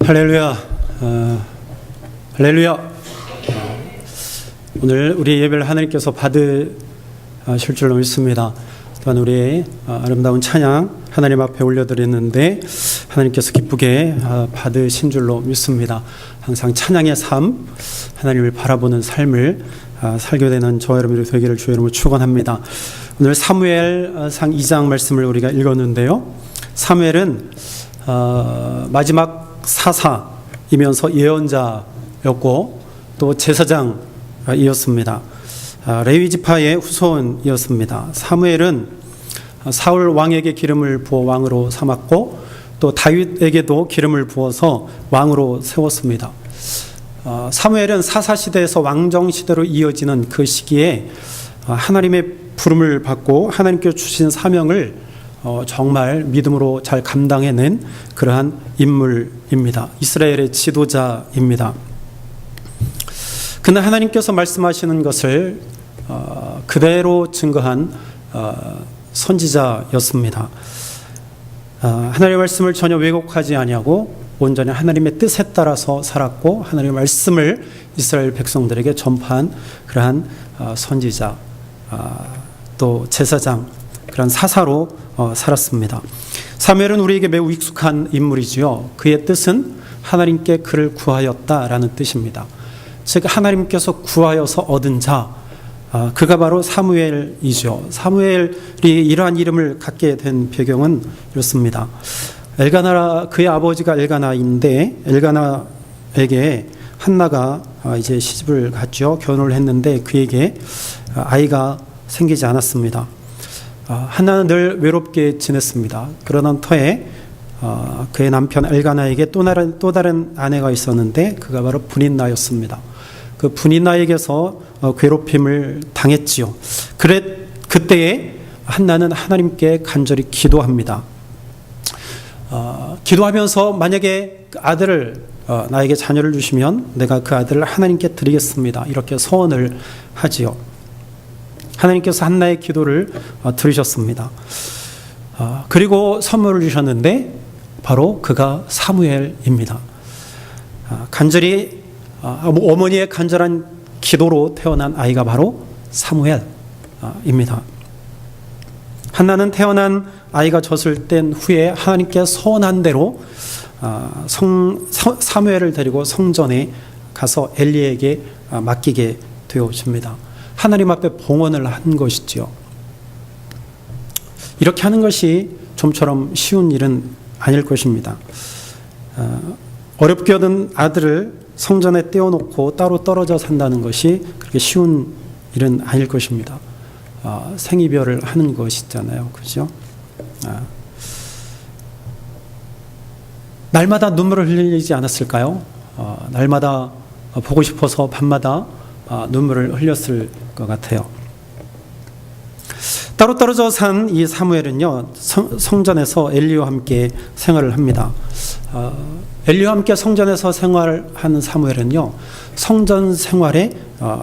할렐루야. 할렐루야. 오늘 우리 예배를 하나님께서 받으실 줄로 믿습니다. 또한 우리의 아름다운 찬양 하나님 앞에 올려드렸는데 하나님께서 기쁘게 받으신 줄로 믿습니다. 항상 찬양의 삶, 하나님을 바라보는 삶을 살게 되는 저와 여러분들이 되기를 주의 이름으로 축원합니다. 오늘 사무엘상 2장 말씀을 우리가 읽었는데요. 사무엘은 마지막 사사이면서 예언자였고 또 제사장이었습니다. 레위 지파의 후손이었습니다. 사무엘은 사울 왕에게 기름을 부어 왕으로 삼았고 또 다윗에게도 기름을 부어서 왕으로 세웠습니다. 사무엘은 사사시대에서 왕정시대로 이어지는 그 시기에 하나님의 부름을 받고 하나님께서 주신 사명을 정말 믿음으로 잘 감당해낸 그러한 인물입니다. 이스라엘의 지도자입니다. 그러나 하나님께서 말씀하시는 것을 그대로 증거한 선지자였습니다. 하나님의 말씀을 전혀 왜곡하지 아니하고 온전히 하나님의 뜻에 따라서 살았고 하나님의 말씀을 이스라엘 백성들에게 전파한 그러한 선지자 또 제사장 그런 사사로 살았습니다. 사무엘은 우리에게 매우 익숙한 인물이지요. 그의 뜻은 하나님께 그를 구하였다라는 뜻입니다. 즉 하나님께서 구하여서 얻은 자, 그가 바로 사무엘이죠. 사무엘이 이러한 이름을 갖게 된 배경은 이렇습니다. 그의 아버지가 엘가나인데 엘가나에게 한나가 이제 시집을 갔죠. 결혼을 했는데 그에게 아이가 생기지 않았습니다. 한나는 늘 외롭게 지냈습니다. 그러던 터에 그의 남편 엘가나에게 또 다른 아내가 있었는데 그가 바로 분인나였습니다. 그 분인나에게서 괴롭힘을 당했지요. 그때에 한나는 하나님께 간절히 기도합니다. 기도하면서 만약에 아들을 나에게 자녀를 주시면 내가 그 아들을 하나님께 드리겠습니다. 이렇게 서원을 하지요. 하나님께서 한나의 기도를 들으셨습니다. 그리고 선물을 주셨는데 바로 그가 사무엘입니다. 간절히 어머니의 간절한 기도로 태어난 아이가 바로 사무엘입니다. 한나는 태어난 아이가 젖을 뗀 후에 하나님께 서원한 대로 사무엘을 데리고 성전에 가서 엘리에게 맡기게 되어집니다. 하나님 앞에 봉헌을 한 것이지요. 이렇게 하는 것이 좀처럼 쉬운 일은 아닐 것입니다. 어렵게 얻은 아들을 성전에 떼어놓고 따로 떨어져 산다는 것이 그렇게 쉬운 일은 아닐 것입니다. 생이별을 하는 것이잖아요. 그죠? 날마다 눈물을 흘리지 않았을까요? 날마다 보고 싶어서 밤마다 눈물을 흘렸을 것 같아요. 따로 떨어져 산 이 사무엘은요, 성전에서 엘리와 함께 생활을 합니다. 엘리와 함께 성전에서 생활하는 사무엘은요, 성전 생활에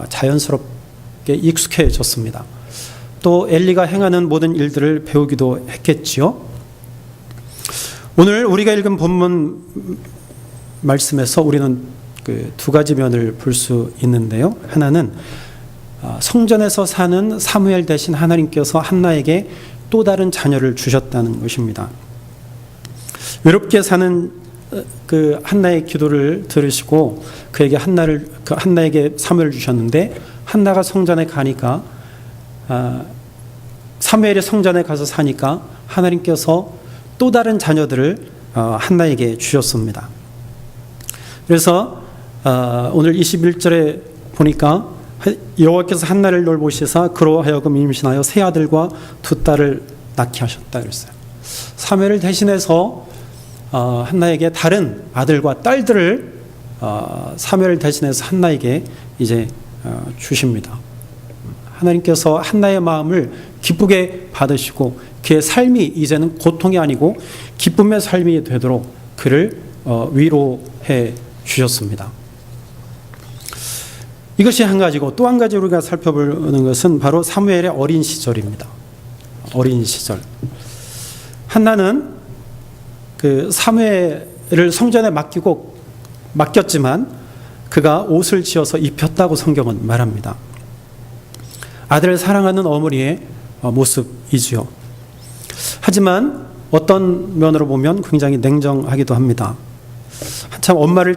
자연스럽게 익숙해졌습니다. 또 엘리가 행하는 모든 일들을 배우기도 했겠지요. 오늘 우리가 읽은 본문 말씀에서 우리는 그 두 가지 면을 볼 수 있는데요. 하나는 성전에서 사는 사무엘 대신 하나님께서 한나에게 또 다른 자녀를 주셨다는 것입니다. 외롭게 사는 그 한나의 기도를 들으시고 그에게 한나에게 사무엘을 주셨는데 한나가 성전에 가니까 사무엘이 성전에 가서 사니까 하나님께서 또 다른 자녀들을 한나에게 주셨습니다. 그래서 오늘 21절에 보니까 여호와께서 한나를 돌보시사 그로 하여금 임신하여 세 아들과 두 딸을 낳게 하셨다 그랬어요. 사무엘을 대신해서 한나에게 다른 아들과 딸들을 사무엘을 대신해서 한나에게 이제 주십니다. 하나님께서 한나의 마음을 기쁘게 받으시고 그의 삶이 이제는 고통이 아니고 기쁨의 삶이 되도록 그를 위로해 주셨습니다. 이것이 한 가지고 또 한 가지 우리가 살펴보는 것은 바로 사무엘의 어린 시절입니다. 어린 시절. 한나는 그 사무엘을 성전에 맡기고 맡겼지만 그가 옷을 지어서 입혔다고 성경은 말합니다. 아들을 사랑하는 어머니의 모습이지요. 하지만 어떤 면으로 보면 굉장히 냉정하기도 합니다. 한참 엄마를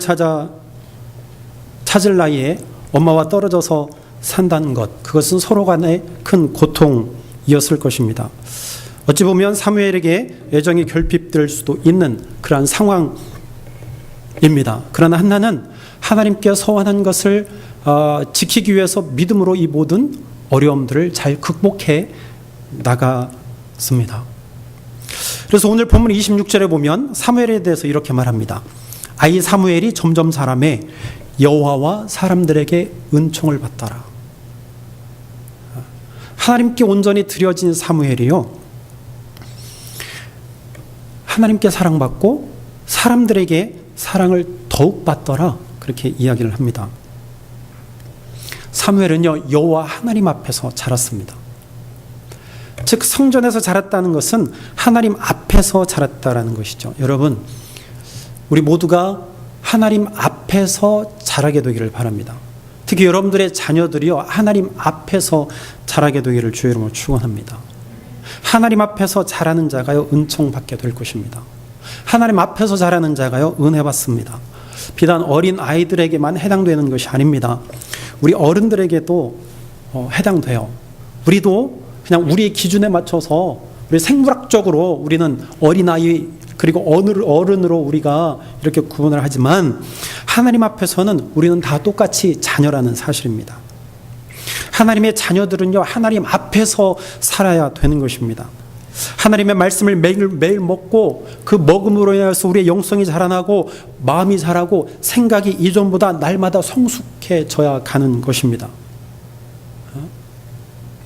찾을 나이에 엄마와 떨어져서 산다는 것, 그것은 서로 간의 큰 고통이었을 것입니다. 어찌 보면 사무엘에게 애정이 결핍될 수도 있는 그러한 상황입니다. 그러나 한나는 하나님께 서원한 것을 지키기 위해서 믿음으로 이 모든 어려움들을 잘 극복해 나갔습니다. 그래서 오늘 본문 26절에 보면 사무엘에 대해서 이렇게 말합니다. 아이 사무엘이 점점 자라매 여호와와 사람들에게 은총을 받더라. 하나님께 온전히 드려진 사무엘이요, 하나님께 사랑받고 사람들에게 사랑을 더욱 받더라, 그렇게 이야기를 합니다. 사무엘은요, 여호와 하나님 앞에서 자랐습니다. 즉 성전에서 자랐다는 것은 하나님 앞에서 자랐다라는 것이죠. 여러분, 우리 모두가 하나님 앞에서 자라게 되기를 바랍니다. 특히 여러분들의 자녀들이요, 하나님 앞에서 자라게 되기를 주의 이름으로 축원합니다. 하나님 앞에서 자라는 자가요, 은총 받게 될 것입니다. 하나님 앞에서 자라는 자가요, 은혜 받습니다. 비단 어린 아이들에게만 해당되는 것이 아닙니다. 우리 어른들에게도 해당돼요. 우리도 그냥 우리의 기준에 맞춰서 우리 생물학적으로 우리는 어린아이 그리고 어른으로 우리가 이렇게 구분을 하지만 하나님 앞에서는 우리는 다 똑같이 자녀라는 사실입니다. 하나님의 자녀들은요, 하나님 앞에서 살아야 되는 것입니다. 하나님의 말씀을 매일 먹고 그 먹음으로 인해서 우리의 영성이 자라나고 마음이 자라고 생각이 이전보다 날마다 성숙해져야 가는 것입니다.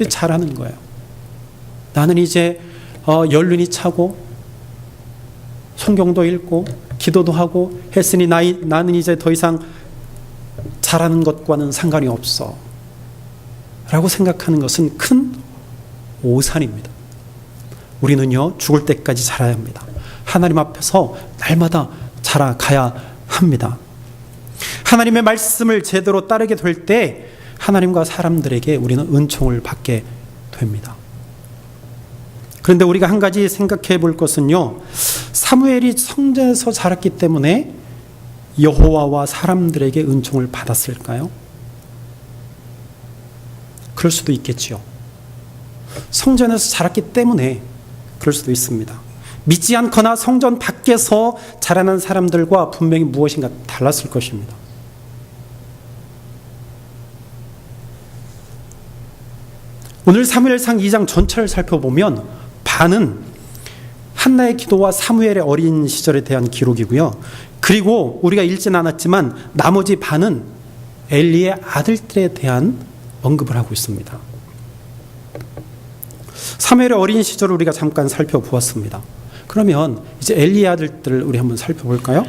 잘하는 거예요. 나는 이제 연륜이 차고 성경도 읽고 기도도 하고 했으니 나는 이제 더 이상 잘하는 것과는 상관이 없어 라고 생각하는 것은 큰 오산입니다. 우리는요, 죽을 때까지 자라야 합니다. 하나님 앞에서 날마다 자라가야 합니다. 하나님의 말씀을 제대로 따르게 될 때 하나님과 사람들에게 우리는 은총을 받게 됩니다. 그런데 우리가 한 가지 생각해 볼 것은요, 사무엘이 성전에서 자랐기 때문에 여호와와 사람들에게 은총을 받았을까요? 그럴 수도 있겠지요. 성전에서 자랐기 때문에 그럴 수도 있습니다. 믿지 않거나 성전 밖에서 자라난 사람들과 분명히 무엇인가 달랐을 것입니다. 오늘 사무엘상 2장 전체를 살펴보면 반은 한나의 기도와 사무엘의 어린 시절에 대한 기록이고요. 그리고 우리가 읽지는 않았지만 나머지 반은 엘리의 아들들에 대한 언급을 하고 있습니다. 사무엘의 어린 시절을 우리가 잠깐 살펴보았습니다. 그러면 이제 엘리의 아들들을 우리 한번 살펴볼까요?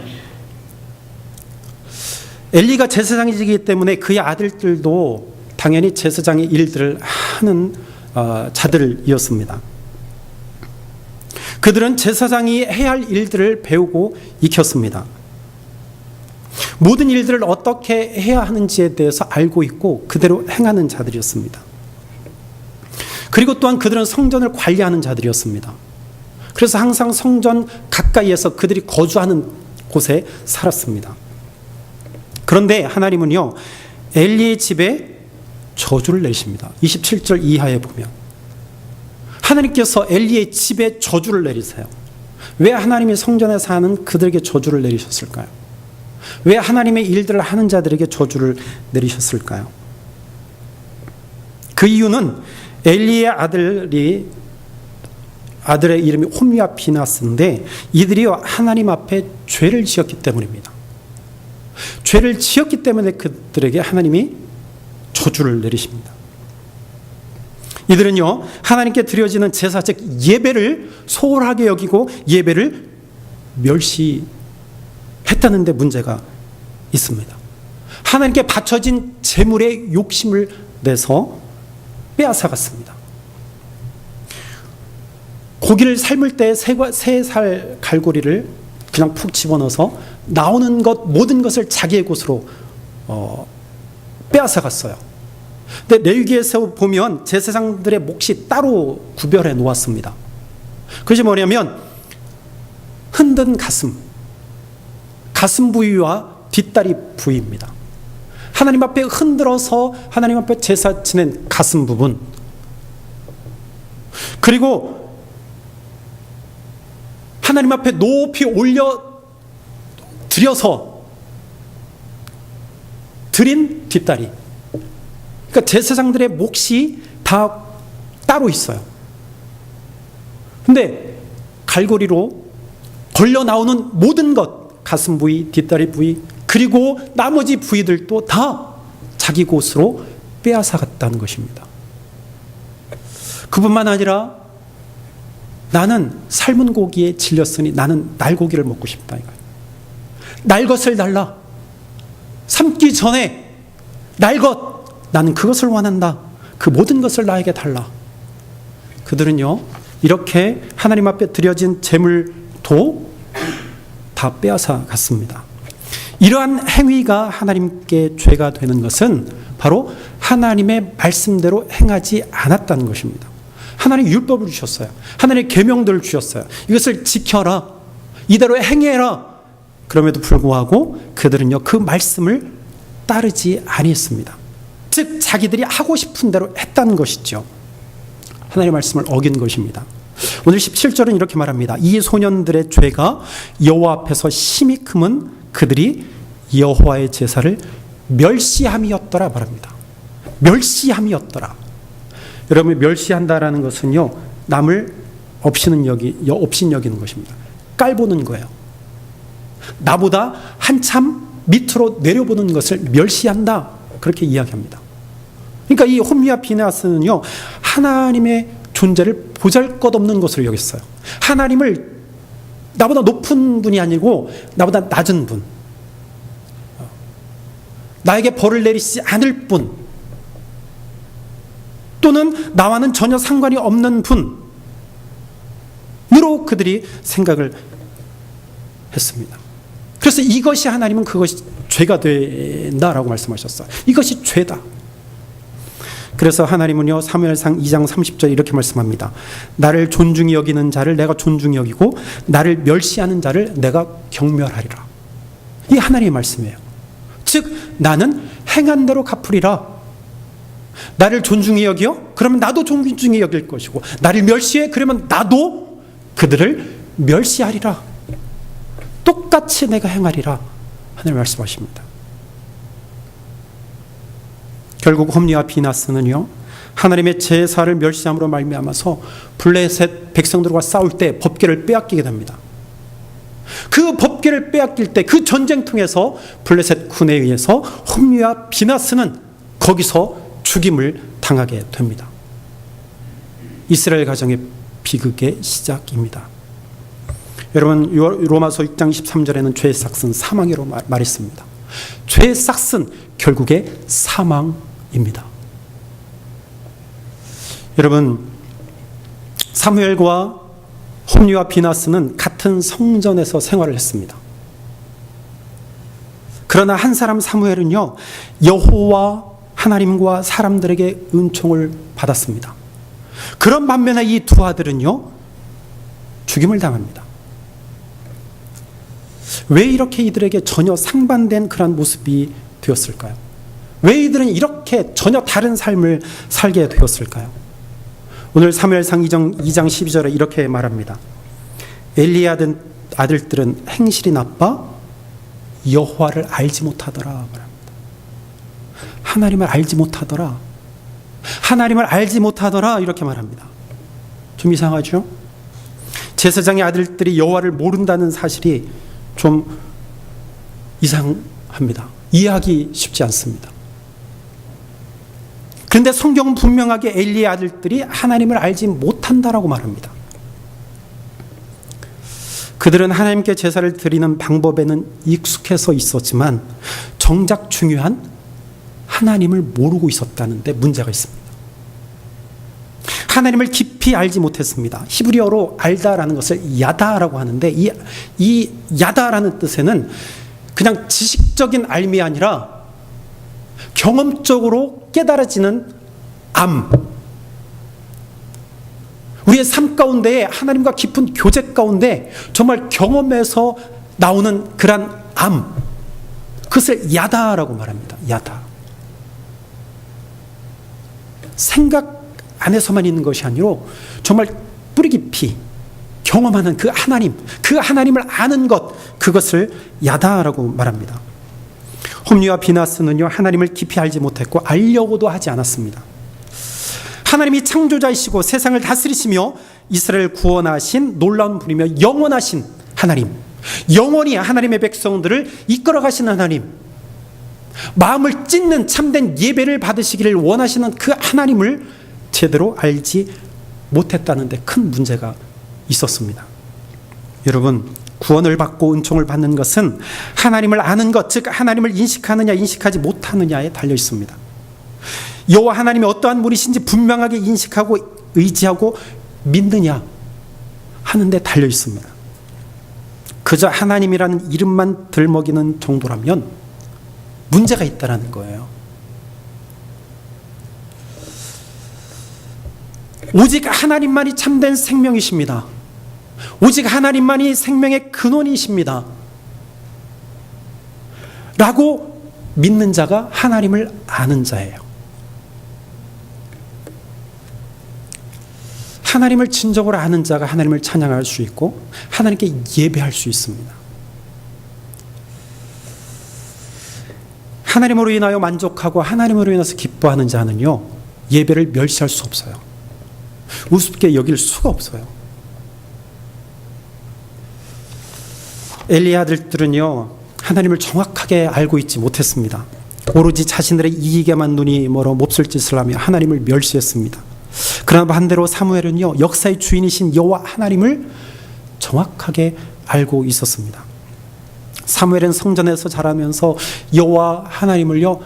엘리가 제사장이기 때문에 그의 아들들도 당연히 제사장의 일들을 하는 자들이었습니다. 그들은 제사장이 해야 할 일들을 배우고 익혔습니다. 모든 일들을 어떻게 해야 하는지에 대해서 알고 있고 그대로 행하는 자들이었습니다. 그리고 또한 그들은 성전을 관리하는 자들이었습니다. 그래서 항상 성전 가까이에서 그들이 거주하는 곳에 살았습니다. 그런데 하나님은요, 엘리의 집에 저주를 내리십니다. 27절 이하에 보면 하나님께서 엘리의 집에 저주를 내리세요. 왜 하나님이 성전에 사는 그들에게 저주를 내리셨을까요? 왜 하나님의 일들을 하는 자들에게 저주를 내리셨을까요? 그 이유는 엘리의 아들의 이름이 홈리와 비나스인데 이들이요, 하나님 앞에 죄를 지었기 때문입니다. 죄를 지었기 때문에 그들에게 하나님이 저주를 내리십니다. 이들은요, 하나님께 드려지는 제사, 즉 예배를 소홀하게 여기고 예배를 멸시했다는 데 문제가 있습니다. 하나님께 바쳐진 제물에 욕심을 내서 빼앗아갔습니다. 고기를 삶을 때 새 살 갈고리를 그냥 푹 집어넣어서 나오는 것 모든 것을 자기의 곳으로 빼앗아갔어요. 근데 레위기에서 보면 제사장들의 몫이 따로 구별해 놓았습니다. 그것이 뭐냐면 흔든 가슴 부위와 뒷다리 부위입니다. 하나님 앞에 흔들어서 하나님 앞에 제사 지낸 가슴 부분, 그리고 하나님 앞에 높이 올려 드려서 드린 뒷다리. 그러니까 제사장들의 몫이 다 따로 있어요. 근데 갈고리로 걸려 나오는 모든 것, 가슴 부위, 뒷다리 부위, 그리고 나머지 부위들도 다 자기 곳으로 빼앗아 갔다는 것입니다. 그뿐만 아니라 나는 삶은 고기에 질렸으니 나는 날고기를 먹고 싶다 이거예요. 날 것을 달라. 삶기 전에 날 것, 나는 그것을 원한다. 그 모든 것을 나에게 달라. 그들은요, 이렇게 하나님 앞에 드려진 제물도 다 빼앗아 갔습니다. 이러한 행위가 하나님께 죄가 되는 것은 바로 하나님의 말씀대로 행하지 않았다는 것입니다. 하나님 율법을 주셨어요. 하나님의 계명들을 주셨어요. 이것을 지켜라. 이대로 행해라. 그럼에도 불구하고 그들은요, 그 말씀을 따르지 아니했습니다. 즉 자기들이 하고 싶은 대로 했다는 것이죠. 하나님의 말씀을 어긴 것입니다. 오늘 17절은 이렇게 말합니다. 이 소년들의 죄가 여호와 앞에서 심히 크면 그들이 여호와의 제사를 멸시함이었더라 말합니다. 멸시함이었더라. 여러분, 멸시한다라는 것은요, 남을 업신 여기는 것입니다. 깔보는 거예요. 나보다 한참 밑으로 내려보는 것을 멸시한다, 그렇게 이야기합니다. 그러니까 이 홈리와 비나스는요, 하나님의 존재를 보잘것없는 것으로 여겼어요. 하나님을 나보다 높은 분이 아니고 나보다 낮은 분, 나에게 벌을 내리시지 않을 분, 또는 나와는 전혀 상관이 없는 분으로 그들이 생각을 했습니다. 그래서 이것이 하나님은 그것이 죄가 된다라고 말씀하셨어요. 이것이 죄다. 그래서 하나님은요, 사무엘상 2장 30절에 이렇게 말씀합니다. 나를 존중히 여기는 자를 내가 존중히 여기고 나를 멸시하는 자를 내가 경멸하리라. 이게 하나님의 말씀이에요. 즉 나는 행한 대로 갚으리라. 나를 존중히 여기요? 그러면 나도 존중히 여길 것이고, 나를 멸시해? 그러면 나도 그들을 멸시하리라. 똑같이 내가 행하리라. 하나님 말씀하십니다. 결국 홈리와 비나스는요, 하나님의 제사를 멸시함으로 말미암아서 블레셋 백성들과 싸울 때 법궤를 빼앗기게 됩니다. 그 법궤를 빼앗길 때 그 전쟁통에서 블레셋 군에 의해서 홈리와 비나스는 거기서 죽임을 당하게 됩니다. 이스라엘 가정의 비극의 시작입니다. 여러분, 로마서 6장 13절에는 죄의 삭은 사망이라고 말했습니다. 죄의 삭은 결국에 사망입니다. 여러분, 사무엘과 홈리와 비나스는 같은 성전에서 생활을 했습니다. 그러나 한 사람 사무엘은요, 여호와 하나님과 사람들에게 은총을 받았습니다. 그런 반면에 이 두 아들은요, 죽임을 당합니다. 왜 이렇게 이들에게 전혀 상반된 그런 모습이 되었을까요? 왜 이들은 이렇게 전혀 다른 삶을 살게 되었을까요? 오늘 사무엘상 2장 12절에 이렇게 말합니다. 엘리의 아들들은 행실이 나빠 여호와를 알지 못하더라 말합니다. 하나님을 알지 못하더라. 하나님을 알지 못하더라 이렇게 말합니다. 좀 이상하죠? 제사장의 아들들이 여호와를 모른다는 사실이 좀 이상합니다. 이해하기 쉽지 않습니다. 그런데 성경은 분명하게 엘리의 아들들이 하나님을 알지 못한다라고 말합니다. 그들은 하나님께 제사를 드리는 방법에는 익숙해서 있었지만 정작 중요한 하나님을 모르고 있었다는 데 문제가 있습니다. 하나님을 깊이 깊이 알지 못했습니다. 히브리어로 알다라는 것을 야다라고 하는데 이 야다라는 뜻에는 그냥 지식적인 알미 아니라 경험적으로 깨달아지는 암. 우리의 삶 가운데 하나님과 깊은 교제 가운데 정말 경험에서 나오는 그런 암. 그것을 야다라고 말합니다. 야다. 생각 안에서만 있는 것이 아니라 정말 뿌리 깊이 경험하는 그 하나님을 아는 것, 그것을 야다라고 말합니다. 홈리와 비나스는요, 하나님을 깊이 알지 못했고 알려고도 하지 않았습니다. 하나님이 창조자이시고 세상을 다스리시며 이스라엘을 구원하신 놀라운 분이며 영원하신 하나님, 영원히 하나님의 백성들을 이끌어 가시는 하나님, 마음을 찢는 참된 예배를 받으시기를 원하시는 그 하나님을 제대로 알지 못했다는 데 큰 문제가 있었습니다. 여러분, 구원을 받고 은총을 받는 것은 하나님을 아는 것, 즉 하나님을 인식하느냐 인식하지 못하느냐에 달려 있습니다. 여호와 하나님이 어떠한 분이신지 분명하게 인식하고 의지하고 믿느냐 하는 데 달려 있습니다. 그저 하나님이라는 이름만 들먹이는 정도라면 문제가 있다는 거예요. 오직 하나님만이 참된 생명이십니다. 오직 하나님만이 생명의 근원이십니다. 라고 믿는 자가 하나님을 아는 자예요. 하나님을 진정으로 아는 자가 하나님을 찬양할 수 있고 하나님께 예배할 수 있습니다. 하나님으로 인하여 만족하고 하나님으로 인해서 기뻐하는 자는요, 예배를 멸시할 수 없어요. 우습게 여길 수가 없어요. 엘리의 아들들은요, 하나님을 정확하게 알고 있지 못했습니다. 오로지 자신들의 이익에만 눈이 멀어 몹쓸 짓을 하며 하나님을 멸시했습니다. 그러나 반대로 사무엘은요, 역사의 주인이신 여호와 하나님을 정확하게 알고 있었습니다. 사무엘은 성전에서 자라면서 여호와 하나님을요,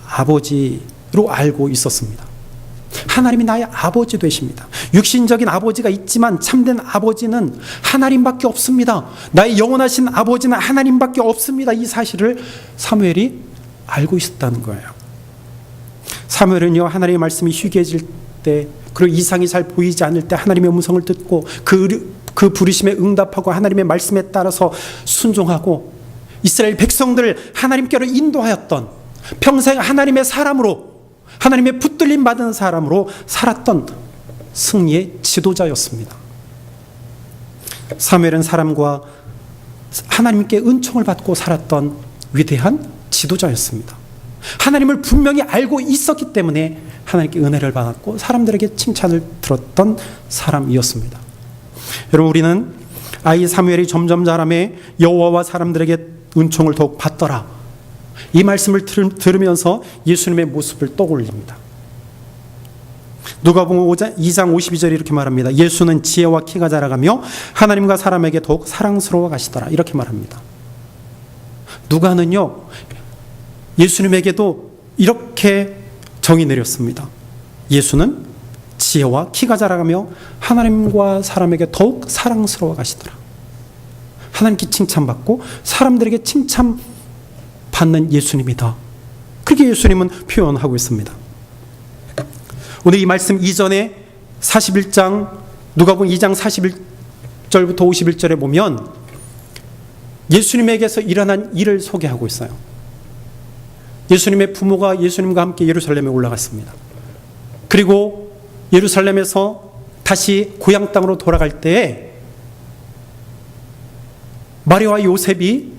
아버지로 알고 있었습니다. 하나님이 나의 아버지 되십니다. 육신적인 아버지가 있지만 참된 아버지는 하나님밖에 없습니다. 나의 영원하신 아버지는 하나님밖에 없습니다. 이 사실을 사무엘이 알고 있었다는 거예요. 사무엘은요, 하나님의 말씀이 희귀해질 때, 그리고 이상이 잘 보이지 않을 때 하나님의 음성을 듣고 그 부르심에 응답하고 하나님의 말씀에 따라서 순종하고 이스라엘 백성들을 하나님께로 인도하였던, 평생 하나님의 사람으로, 하나님의 붙들림 받은 사람으로 살았던 승리의 지도자였습니다. 사무엘은 사람과 하나님께 은총을 받고 살았던 위대한 지도자였습니다. 하나님을 분명히 알고 있었기 때문에 하나님께 은혜를 받았고 사람들에게 칭찬을 들었던 사람이었습니다. 여러분, 우리는 아이 사무엘이 점점 자라매 여호와와 사람들에게 은총을 더욱 받더라, 이 말씀을 들으면서 예수님의 모습을 떠올립니다. 누가복음 2장 52절에 이렇게 말합니다. 예수는 지혜와 키가 자라가며 하나님과 사람에게 더욱 사랑스러워 가시더라, 이렇게 말합니다. 누가는요, 예수님에게도 이렇게 정의 내렸습니다. 예수는 지혜와 키가 자라가며 하나님과 사람에게 더욱 사랑스러워 가시더라. 하나님께 칭찬받고 사람들에게 칭찬받는 예수님이다, 그렇게 예수님은 표현하고 있습니다. 오늘 이 말씀 이전에 41장, 누가복음 2장 41절부터 51절에 보면 예수님에게서 일어난 일을 소개하고 있어요. 예수님의 부모가 예수님과 함께 예루살렘에 올라갔습니다. 그리고 예루살렘에서 다시 고향 땅으로 돌아갈 때에 마리아와 요셉이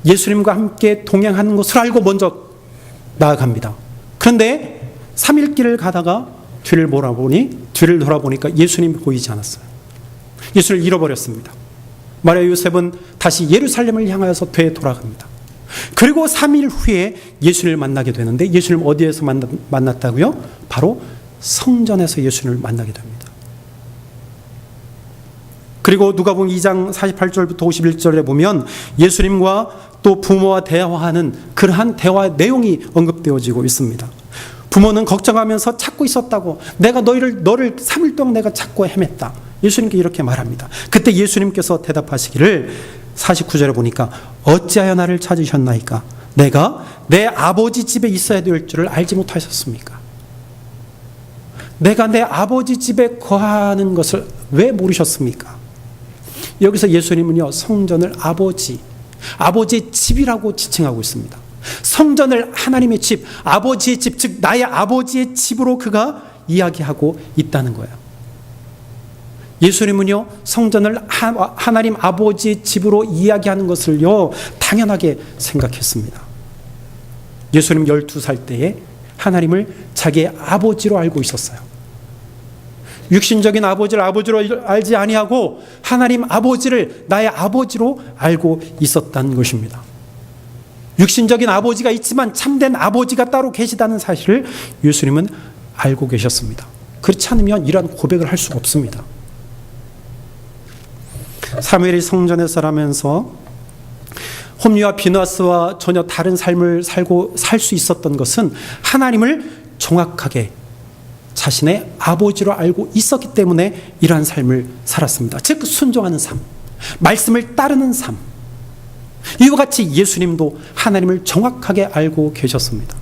예수님과 함께 동행하는 것을 알고 먼저 나아갑니다. 그런데 3일 길을 가다가 뒤를 돌아보니까 예수님이 보이지 않았어요. 예수를 잃어버렸습니다. 마리아 요셉은 다시 예루살렘을 향하여서 되돌아갑니다. 그리고 3일 후에 예수님을 만나게 되는데, 예수님 어디에서 만났다고요? 바로 성전에서 예수님을 만나게 됩니다. 그리고 누가복음 2장 48절부터 51절에 보면 예수님과 또 부모와 대화하는 그러한 대화 내용이 언급되어지고 있습니다. 부모는 걱정하면서 찾고 있었다고. 내가 너를 3일 동안 내가 찾고 헤맸다. 예수님께 이렇게 말합니다. 그때 예수님께서 대답하시기를 49절에 보니까 어찌하여 나를 찾으셨나이까? 내가 내 아버지 집에 있어야 될 줄을 알지 못하셨습니까? 내가 내 아버지 집에 거하는 것을 왜 모르셨습니까? 여기서 예수님은요, 성전을 아버지의 집이라고 지칭하고 있습니다. 성전을 하나님의 집, 아버지의 집, 즉 나의 아버지의 집으로 그가 이야기하고 있다는 거예요. 예수님은요, 성전을 하나님 아버지의 집으로 이야기하는 것을요, 당연하게 생각했습니다. 예수님 12살 때에 하나님을 자기의 아버지로 알고 있었어요. 육신적인 아버지를 아버지로 알지 아니하고 하나님 아버지를 나의 아버지로 알고 있었다는 것입니다. 육신적인 아버지가 있지만 참된 아버지가 따로 계시다는 사실을 예수님은 알고 계셨습니다. 그렇지 않으면 이러한 고백을 할 수가 없습니다. 사무엘이 성전에서라면서 홈리와 비나스와 전혀 다른 삶을 살 수 있었던 것은 하나님을 정확하게 자신의 아버지로 알고 있었기 때문에 이러한 삶을 살았습니다. 즉 순종하는 삶, 말씀을 따르는 삶. 이와 같이 예수님도 하나님을 정확하게 알고 계셨습니다.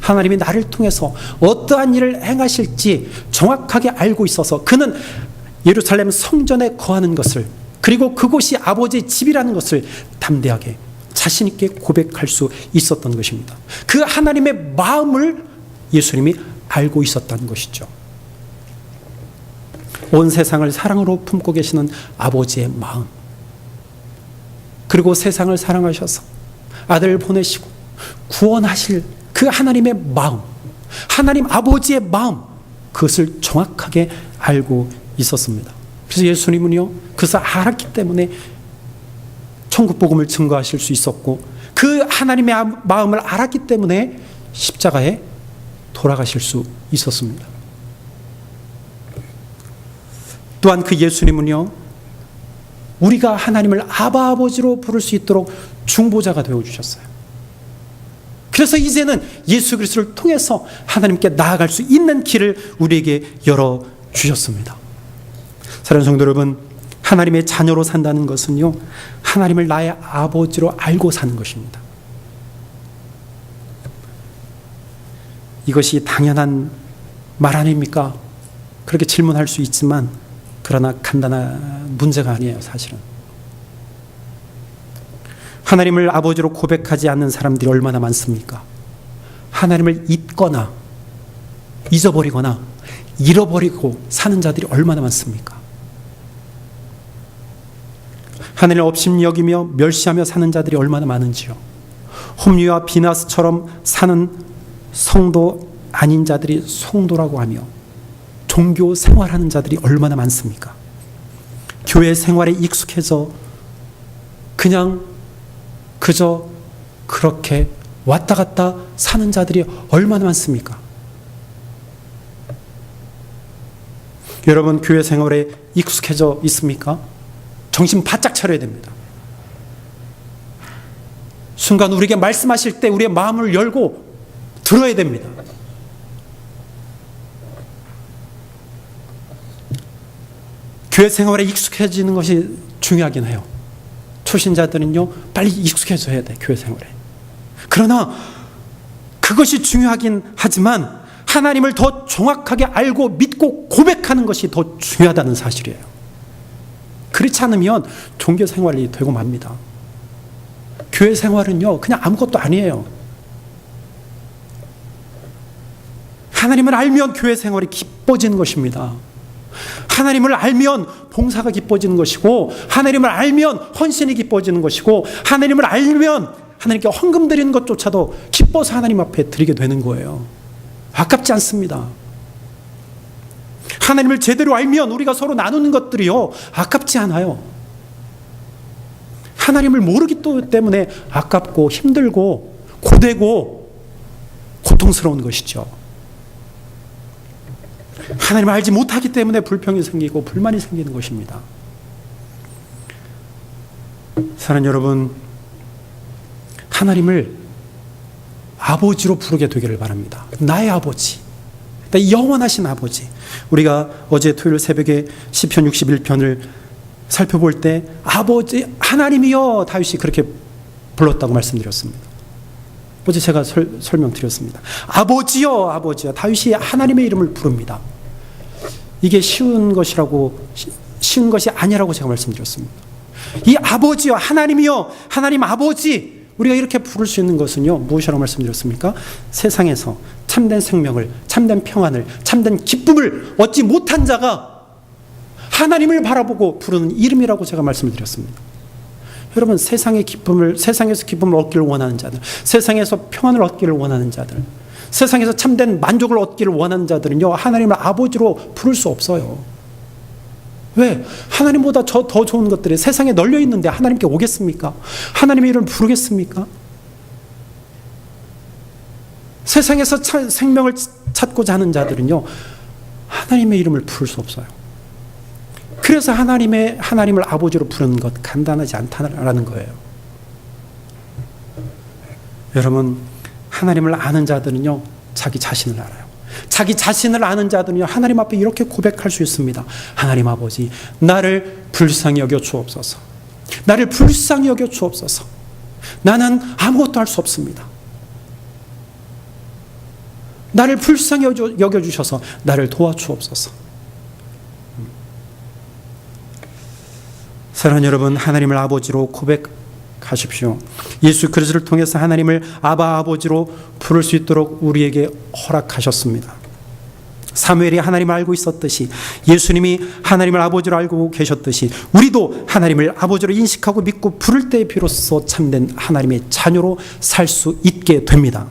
하나님이 나를 통해서 어떠한 일을 행하실지 정확하게 알고 있어서 그는 예루살렘 성전에 거하는 것을, 그리고 그곳이 아버지의 집이라는 것을 담대하게 자신 있게 고백할 수 있었던 것입니다. 그 하나님의 마음을 예수님이 알고 있었다는 것이죠. 온 세상을 사랑으로 품고 계시는 아버지의 마음, 그리고 세상을 사랑하셔서 아들을 보내시고 구원하실 그 하나님의 마음, 하나님 아버지의 마음, 그것을 정확하게 알고 있었습니다. 그래서 예수님은요, 그것을 알았기 때문에 천국 복음을 증거하실 수 있었고, 그 하나님의 마음을 알았기 때문에 십자가에 돌아가실 수 있었습니다. 또한 그 예수님은요, 우리가 하나님을 아바 아버지로 부를 수 있도록 중보자가 되어주셨어요. 그래서 이제는 예수 그리스도를 통해서 하나님께 나아갈 수 있는 길을 우리에게 열어주셨습니다. 사랑하는 성도 여러분, 하나님의 자녀로 산다는 것은요, 하나님을 나의 아버지로 알고 사는 것입니다. 이것이 당연한 말 아닙니까? 그렇게 질문할 수 있지만, 그러나 간단한 문제가 아니에요, 사실은. 하나님을 아버지로 고백하지 않는 사람들이 얼마나 많습니까? 하나님을 잊거나 잊어버리거나 잃어버리고 사는 자들이 얼마나 많습니까? 하나님을 업신여기며 멸시하며 사는 자들이 얼마나 많은지요. 홈리와 비나스처럼 사는 성도 아닌 자들이 성도라고 하며 종교 생활하는 자들이 얼마나 많습니까? 교회 생활에 익숙해져 그냥 그저 그렇게 왔다 갔다 사는 자들이 얼마나 많습니까? 여러분, 교회 생활에 익숙해져 있습니까? 정신 바짝 차려야 됩니다. 순간 우리에게 말씀하실 때 우리의 마음을 열고 들어야 됩니다. 교회 생활에 익숙해지는 것이 중요하긴 해요. 초신자들은요, 빨리 익숙해져야 돼, 교회 생활에. 그러나 그것이 중요하긴 하지만 하나님을 더 정확하게 알고 믿고 고백하는 것이 더 중요하다는 사실이에요. 그렇지 않으면 종교 생활이 되고 맙니다. 교회 생활은요, 그냥 아무것도 아니에요. 하나님을 알면 교회 생활이 기뻐지는 것입니다. 하나님을 알면 봉사가 기뻐지는 것이고, 하나님을 알면 헌신이 기뻐지는 것이고, 하나님을 알면 하나님께 헌금 드리는 것조차도 기뻐서 하나님 앞에 드리게 되는 거예요. 아깝지 않습니다. 하나님을 제대로 알면 우리가 서로 나누는 것들이요, 아깝지 않아요. 하나님을 모르기 때문에 아깝고 힘들고 고되고 고통스러운 것이죠. 하나님을 알지 못하기 때문에 불평이 생기고 불만이 생기는 것입니다. 사랑하는 여러분, 하나님을 아버지로 부르게 되기를 바랍니다. 나의 아버지, 영원하신 아버지. 우리가 어제 토요일 새벽에 시편 61편을 살펴볼 때 아버지 하나님이여 다윗이 그렇게 불렀다고 말씀드렸습니다. 어제 제가 설명드렸습니다. 아버지여, 아버지여. 다윗이 하나님의 이름을 부릅니다. 이게 쉬운 것이 아니라고 제가 말씀드렸습니다. 이 아버지여, 하나님이여, 하나님 아버지, 우리가 이렇게 부를 수 있는 것은요, 무엇이라고 말씀드렸습니까? 세상에서 참된 생명을, 참된 평안을, 참된 기쁨을 얻지 못한 자가 하나님을 바라보고 부르는 이름이라고 제가 말씀을 드렸습니다. 여러분, 세상에서 기쁨을 얻기를 원하는 자들, 세상에서 평안을 얻기를 원하는 자들, 세상에서 참된 만족을 얻기를 원하는 자들은요, 하나님을 아버지로 부를 수 없어요. 왜? 하나님보다 더 좋은 것들이 세상에 널려 있는데 하나님께 오겠습니까? 하나님의 이름을 부르겠습니까? 세상에서 생명을 찾고자 하는 자들은요, 하나님의 이름을 부를 수 없어요. 그래서 하나님을 아버지로 부르는 것 간단하지 않다라는 거예요. 여러분, 하나님을 아는 자들은요, 자기 자신을 알아요. 자기 자신을 아는 자들은요, 하나님 앞에 이렇게 고백할 수 있습니다. 하나님 아버지, 나를 불쌍히 여겨 주옵소서. 나를 불쌍히 여겨 주옵소서. 나는 아무것도 할 수 없습니다. 나를 불쌍히 여겨 주셔서 나를 도와주옵소서. 사랑하는 여러분, 하나님을 아버지로 고백하십시오. 예수 그리스도를 통해서 하나님을 아바 아버지로 부를 수 있도록 우리에게 허락하셨습니다. 사무엘이 하나님을 알고 있었듯이, 예수님이 하나님을 아버지로 알고 계셨듯이, 우리도 하나님을 아버지로 인식하고 믿고 부를 때 비로소 참된 하나님의 자녀로 살 수 있게 됩니다.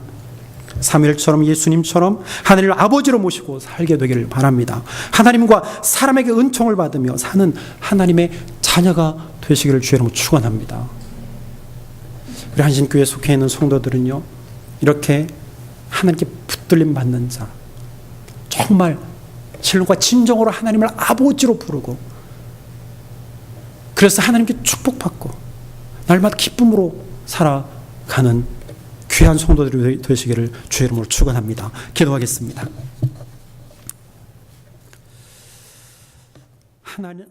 사무엘처럼 예수님처럼 하나님을 아버지로 모시고 살게 되기를 바랍니다. 하나님과 사람에게 은총을 받으며 사는 하나님의 자녀가 되시기를 주의 이름으로 축원합니다. 우리 한신교회에 속해 있는 성도들은요, 이렇게 하나님께 붙들림 받는 자, 정말 진로과 진정으로 하나님을 아버지로 부르고, 그래서 하나님께 축복받고 날마다 기쁨으로 살아가는 귀한 성도들이 되시기를 주의 이름으로 축원합니다. 기도하겠습니다. 하나님